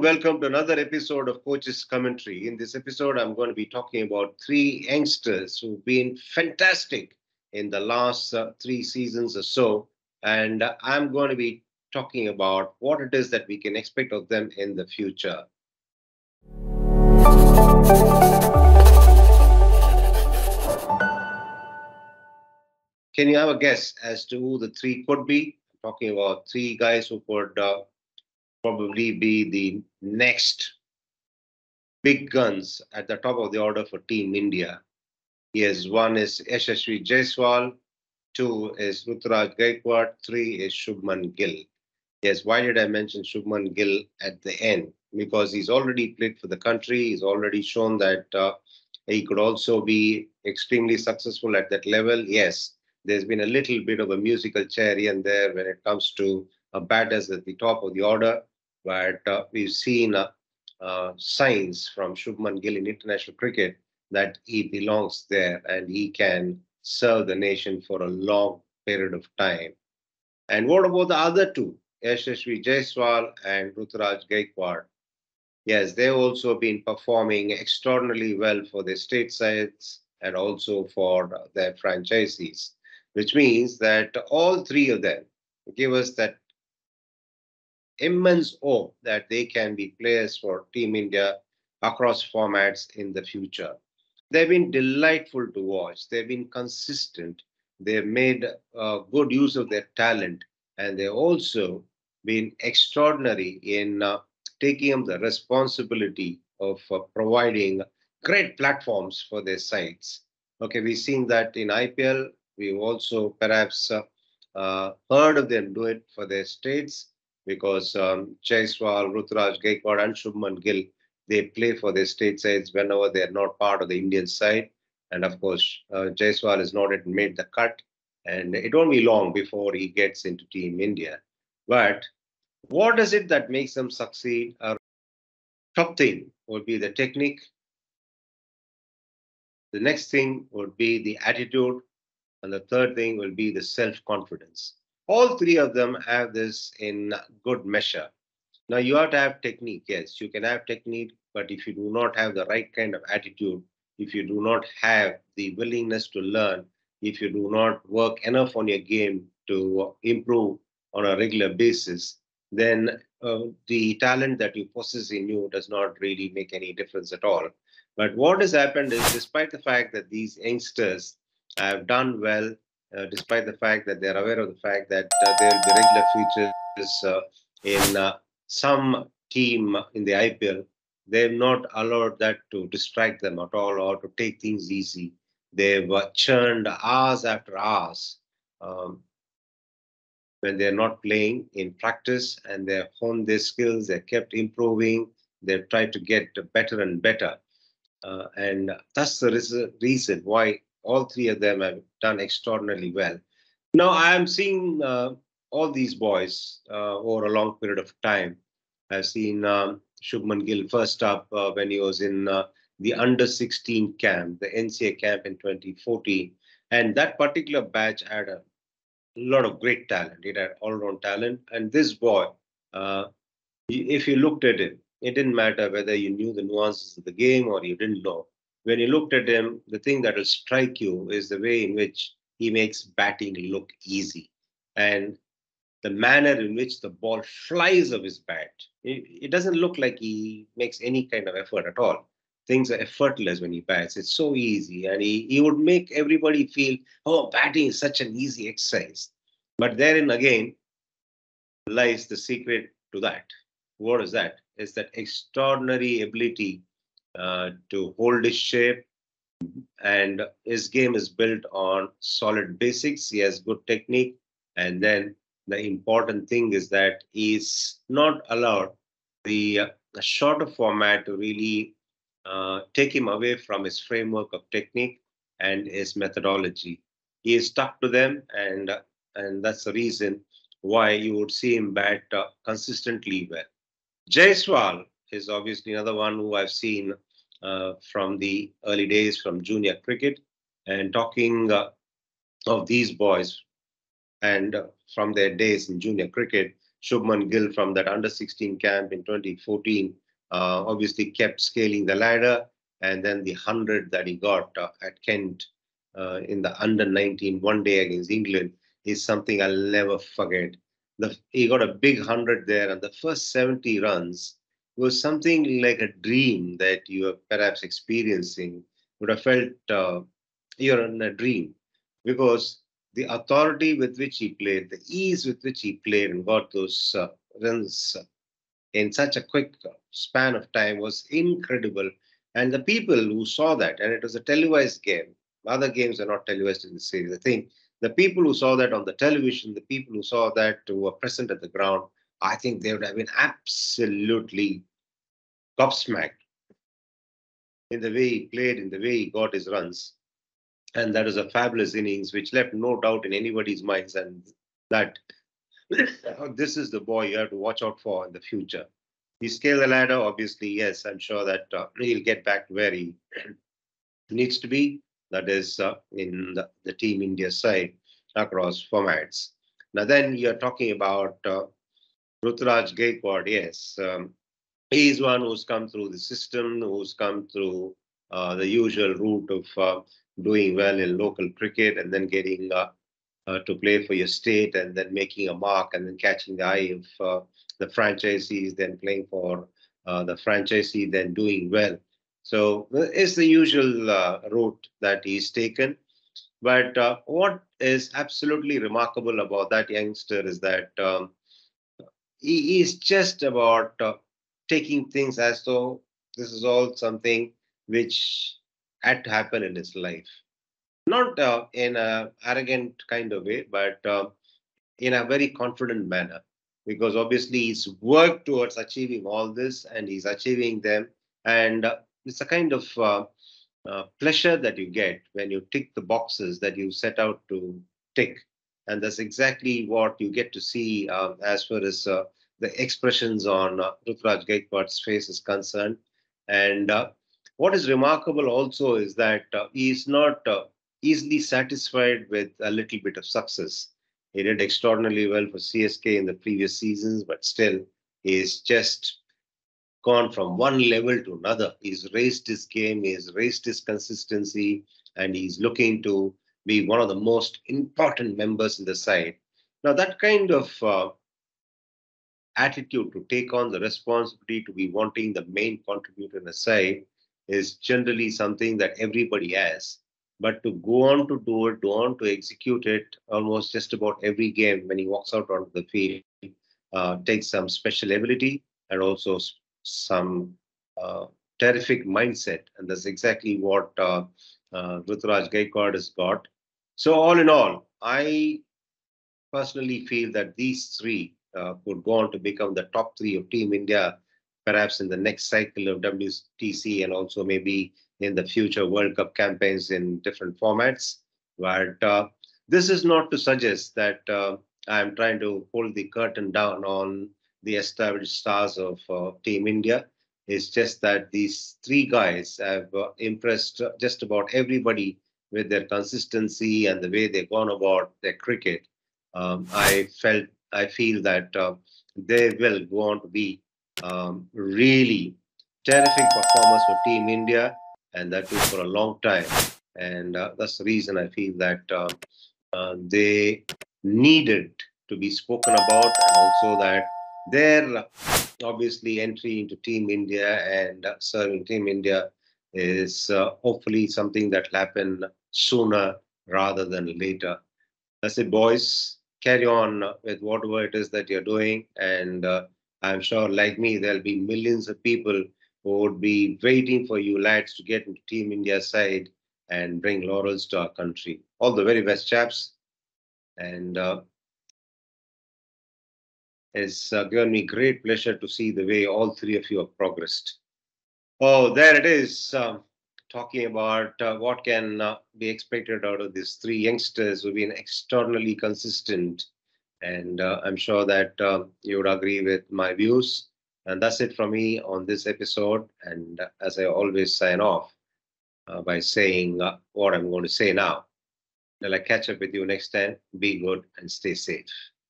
warm welcome to another episode of Coach's Commentary. In this episode, I'm going to be talking about three youngsters who've been fantastic in the last three seasons or so. And I'm going to be talking about what it is that we can expect of them in the future. Can you have a guess as to who the three could be? I'm talking about three guys who could probably be the next big guns at the top of the order for Team India. Yes, one is Yashasvi Jaiswal, two is Ruturaj Gaikwad, three is Shubman Gill. Yes, why did I mention Shubman Gill at the end? Because he's already played for the country. He's already shown that he could also be extremely successful at that level. Yes, there's been a little bit of a musical chair here and there when it comes to batters at the top of the order, but we've seen signs from Shubman Gill in international cricket that he belongs there and he can serve the nation for a long period of time. And what about the other two, Yashasvi Jaiswal and Ruturaj Gaikwad? Yes, they've also been performing extraordinarily well for their state sides and also for their franchisees, which means that all three of them give us that immense hope that they can be players for Team India across formats in the future. They've been delightful to watch. They've been consistent. They've made good use of their talent, and they've also been extraordinary in taking up the responsibility of providing great platforms for their sides. Okay, we've seen that in IPL. We've also perhaps heard of them do it for their states because Jaiswal, Ruturaj Gaikwad, and Shubman Gill, they play for their state sides whenever they are not part of the Indian side. And of course, Jaiswal has not yet made the cut, and it won't be long before he gets into Team India. But what is it that makes them succeed? Top thing would be the technique. The next thing would be the attitude. And the third thing will be the self confidence. All three of them have this in good measure. Now, you have to have technique. Yes, you can have technique, but if you do not have the right kind of attitude, if you do not have the willingness to learn, if you do not work enough on your game to improve on a regular basis, then the talent that you possess in you does not really make any difference at all. But what has happened is, despite the fact that these youngsters have done well, despite the fact that they're aware of the fact that there will be regular features in some team in the IPL, they've not allowed that to distract them at all or to take things easy. They've churned hours after hours um, when they're not playing in practice and they've honed their skills, they've kept improving, they've tried to get better and better. And that's the reason why all three of them have done extraordinarily well. Now, I am seeing all these boys over a long period of time. I've seen Shubman Gill first up when he was in the under 16 camp, the NCA camp in 2014. And that particular batch had a lot of great talent. It had all round talent. And this boy, uh, if you looked at him, it didn't matter whether you knew the nuances of the game or you didn't know. When you looked at him, the thing that will strike you is the way in which he makes batting look easy. And the manner in which the ball flies off his bat. It doesn't look like he makes any kind of effort at all. Things are effortless when he bats. It's so easy. And he would make everybody feel, oh, batting is such an easy exercise. But therein again lies the secret to that. What is that? It's that extraordinary ability to hold his shape, and his game is built on solid basics. He has good technique, and then the important thing is that he's not allowed the shorter format to really take him away from his framework of technique and his methodology. He is stuck to them, and that's the reason why you would see him bat consistently well. Jaiswal is obviously another one who I've seen from the early days from junior cricket. And talking of these boys and from their days in junior cricket, Shubman Gill from that under 16 camp in 2014 obviously kept scaling the ladder. And then the 100 that he got at Kent in the under 19 one day against England is something I'll never forget. He got a big 100 there, and the first 70 runs was something like a dream that you are perhaps experiencing. Would have felt you're in a dream because the authority with which he played, the ease with which he played and got those runs in such a quick span of time was incredible. And the people who saw that, and it was a televised game, other games are not televised in the series. I think the people who saw that on the television, the people who saw that who were present at the ground, I think they would have been absolutely gobsmacked in the way he played, in the way he got his runs. And that was a fabulous innings, which left no doubt in anybody's minds, and that this is the boy you have to watch out for in the future. He scaled the ladder, obviously, yes. I'm sure that he'll get back to where he needs to be. That is in the Team India side across formats. Now, then you're talking about Ruturaj Gaikwad. Yes, he's one who's come through the system, who's come through the usual route of doing well in local cricket and then getting to play for your state and then making a mark and then catching the eye of the franchisees, then playing for the franchisee, then doing well. So it's the usual route that he's taken. But what is absolutely remarkable about that youngster is that he is just about taking things as though this is all something which had to happen in his life. Not in an arrogant kind of way, but in a very confident manner. Because obviously he's worked towards achieving all this and he's achieving them. And it's a kind of pleasure that you get when you tick the boxes that you set out to tick. And that's exactly what you get to see as far as the expressions on Ruturaj Gaikwad's face is concerned. And what is remarkable also is that he is not easily satisfied with a little bit of success. He did extraordinarily well for CSK in the previous seasons, but still, he's just gone from one level to another. He's raised his game, he's raised his consistency, and he's looking to be one of the most important members in the side. Now, that kind of attitude to take on the responsibility to be wanting the main contributor in the side is generally something that everybody has. But to go on to do it, go on to execute it almost just about every game when he walks out onto the field, takes some special ability and also some uh, terrific mindset. And that's exactly what Ruturaj Gaikwad has got. So, all in all, I personally feel that these three could go on to become the top three of Team India, perhaps in the next cycle of WTC and also maybe in the future World Cup campaigns in different formats. But this is not to suggest that I'm trying to hold the curtain down on the established stars of Team India. It's just that these three guys have impressed just about everybody with their consistency and the way they've gone about their cricket. I feel that they will go on to be really terrific performers for Team India, and that too for a long time. And that's the reason I feel that they needed to be spoken about, and also that their obviously entry into Team India and serving Team India is hopefully something that will happen sooner rather than later. That's it, boys. Carry on with whatever it is that you're doing. And I'm sure, like me, there'll be millions of people who would be waiting for you lads to get into Team India side and bring laurels to our country. All the very best, chaps. And it's given me great pleasure to see the way all three of you have progressed. Oh, there it is. Talking about what can be expected out of these three youngsters who've been extraordinarily consistent. And I'm sure that you would agree with my views. And that's it from me on this episode. And as I always sign off by saying what I'm going to say now. Till I catch up with you next time, be good and stay safe.